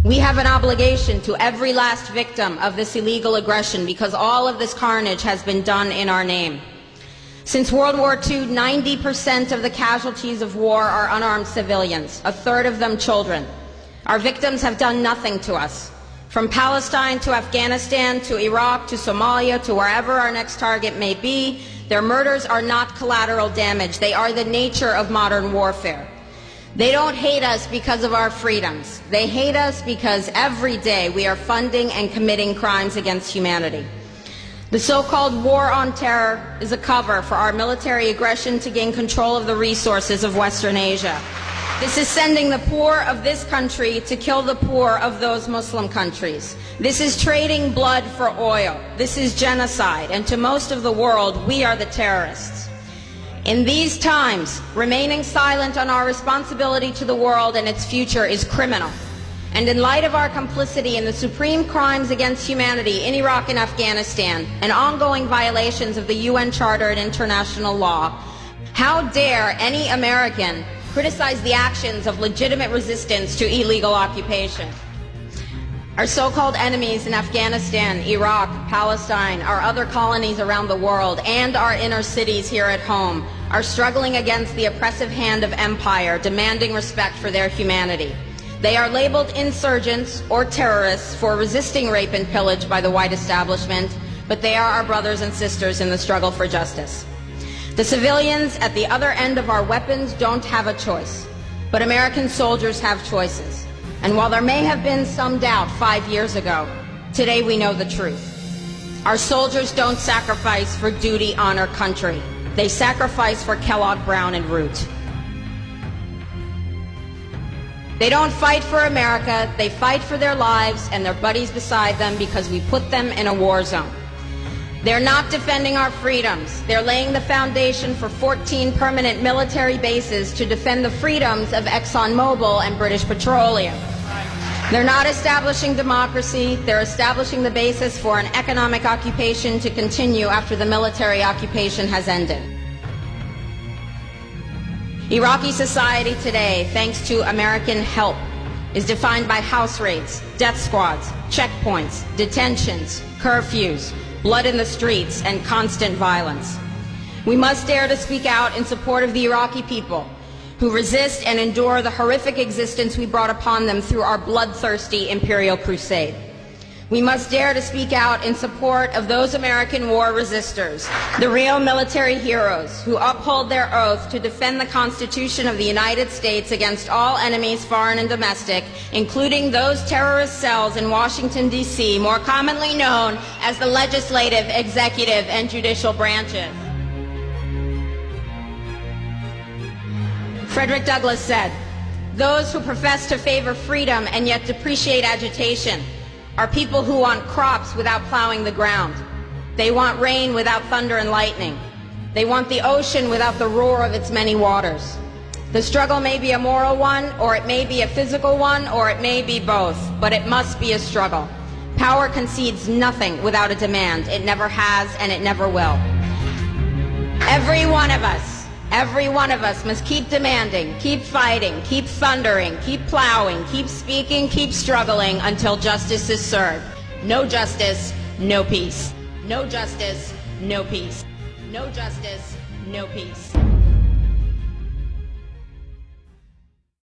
We have an obligation to every last victim of this illegal aggression because all of this carnage has been done in our name. Since World War II, 90% of the casualties of war are unarmed civilians, a third of them children. Our victims have done nothing to us. From Palestine to Afghanistan to Iraq to Somalia to wherever our next target may be, their murders are not collateral damage. They are the nature of modern warfare. They don't hate us because of our freedoms. They hate us because every day we are funding and committing crimes against humanity. The so-called war on terror is a cover for our military aggression to gain control of the resources of Western Asia. This is sending the poor of this country to kill the poor of those Muslim countries. This is trading blood for oil. This is genocide. And to most of the world, we are the terrorists. In these times, remaining silent on our responsibility to the world and its future is criminal. And in light of our complicity in the supreme crimes against humanity in Iraq and Afghanistan and ongoing violations of the UN Charter and international law, how dare any American criticize the actions of legitimate resistance to illegal occupation? Our so-called enemies in Afghanistan, Iraq, Palestine, our other colonies around the world, and our inner cities here at home are struggling against the oppressive hand of empire, demanding respect for their humanity. They are labeled insurgents or terrorists for resisting rape and pillage by the white establishment, but they are our brothers and sisters in the struggle for justice. The civilians at the other end of our weapons don't have a choice, but American soldiers have choices. And while there may have been some doubt 5 years ago, today we know the truth. Our soldiers don't sacrifice for duty, honor, country. They sacrifice for Kellogg, Brown, and Root. They don't fight for America, they fight for their lives and their buddies beside them because we put them in a war zone. They're not defending our freedoms. They're laying the foundation for 14 permanent military bases to defend the freedoms of ExxonMobil and British Petroleum. They're not establishing democracy. They're establishing the basis for an economic occupation to continue after the military occupation has ended. Iraqi society today, thanks to American help, is defined by house raids, death squads, checkpoints, detentions, curfews, blood in the streets, and constant violence. We must dare to speak out in support of the Iraqi people who resist and endure the horrific existence we brought upon them through our bloodthirsty imperial crusade. We must dare to speak out in support of those American war resistors, the real military heroes who uphold their oath to defend the Constitution of the United States against all enemies, foreign and domestic, including those terrorist cells in Washington, D.C., more commonly known as the legislative, executive, and judicial branches. Frederick Douglass said, "Those who profess to favor freedom and yet depreciate agitation are people who want crops without plowing the ground. They want rain without thunder and lightning. They want the ocean without the roar of its many waters." The struggle may be a moral one, or it may be a physical one, or it may be both, but it must be a struggle. Power concedes nothing without a demand. It never has, and it never will. Every one of us must keep demanding, keep fighting, keep thundering, keep plowing, keep speaking, keep struggling until justice is served. No justice, no peace. No justice, no peace. No justice, no peace.